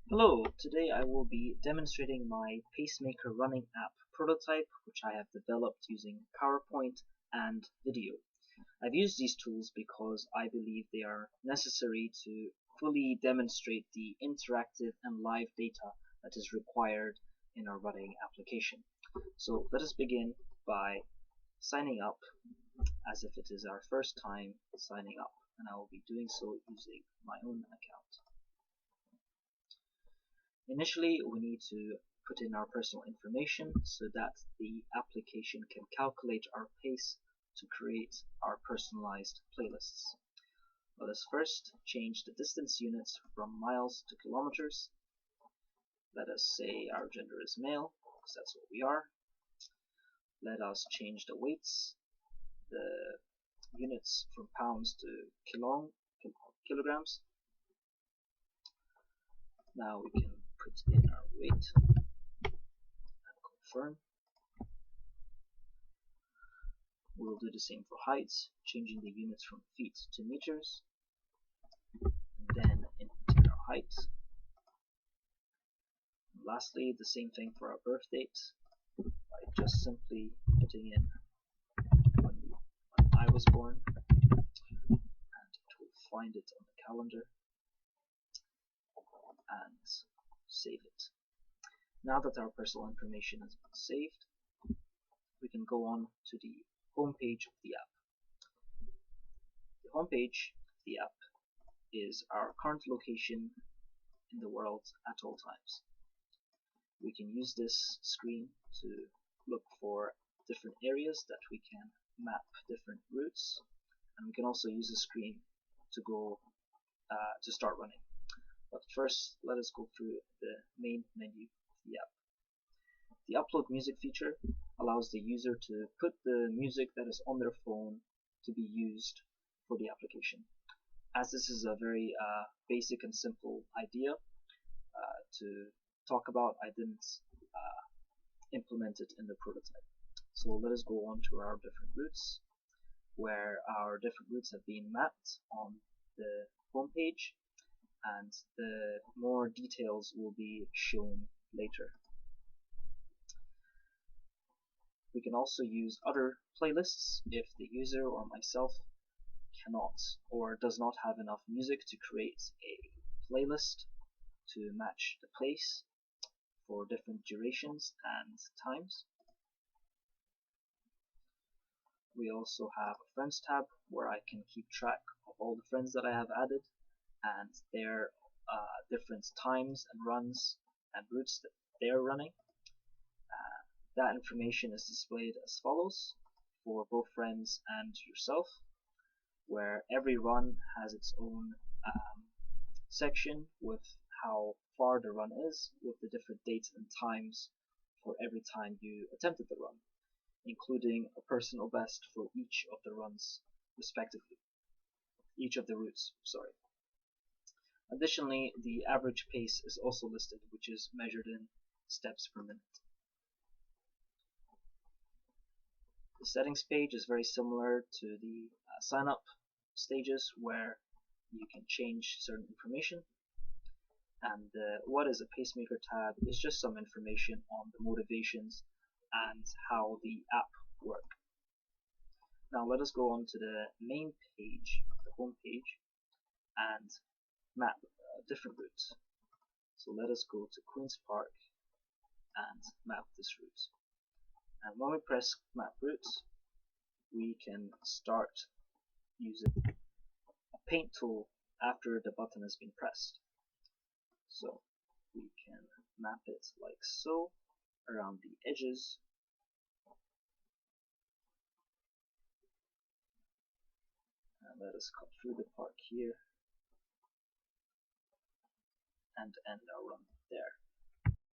Hello, today I will be demonstrating my PaceMaker running app prototype, which I have developed using PowerPoint and video. I've used these tools because I believe they are necessary to fully demonstrate the interactive and live data that is required in our running application. So let us begin by signing up as if it is our first time signing up, and I will be doing so using my own account. Initially, we need to put in our personal information so that the application can calculate our pace to create our personalized playlists. Let us first change the distance units from miles to kilometers. Let us say our gender is male, because that's what we are. Let us change the weights, the units from pounds to kilograms. Now we can put in our weight and confirm. We'll do the same for heights, changing the units from feet to meters, and then inputting our height. And lastly, the same thing for our birth date, by just simply putting in when I was born, and it will find it on the calendar and save it. Now that our personal information has been saved, we can go on to the home page of the app. The home page of the app is our current location in the world at all times. We can use this screen to look for different areas that we can map different routes, and we can also use the screen to go to start running. But first, let us go through the main menu of the app. The upload music feature allows the user to put the music that is on their phone to be used for the application. As this is a very basic and simple idea to talk about, I didn't implement it in the prototype. So let us go on to our different routes, where our different routes have been mapped on the home page, and the more details will be shown later. We can also use other playlists if the user or myself cannot or does not have enough music to create a playlist to match the pace for different durations and times. We also have a friends tab where I can keep track of all the friends that I have added and their different times and runs and routes that they're running. That information is displayed as follows for both friends and yourself, where every run has its own section with how far the run is, with the different dates and times for every time you attempted the run, including a personal best for each of the runs respectively, each of the routes, sorry. Additionally, the average pace is also listed, which is measured in steps per minute. The settings page is very similar to the sign up stages, where you can change certain information. And what is a PaceMaker tab is just some information on the motivations and how the app work. Now let us go on to the main page, the home page, and map different routes. So let us go to Queen's Park and map this route. And when we press map routes, we can start using a paint tool after the button has been pressed. So we can map it like so around the edges. And let us cut through the park here and end our run there.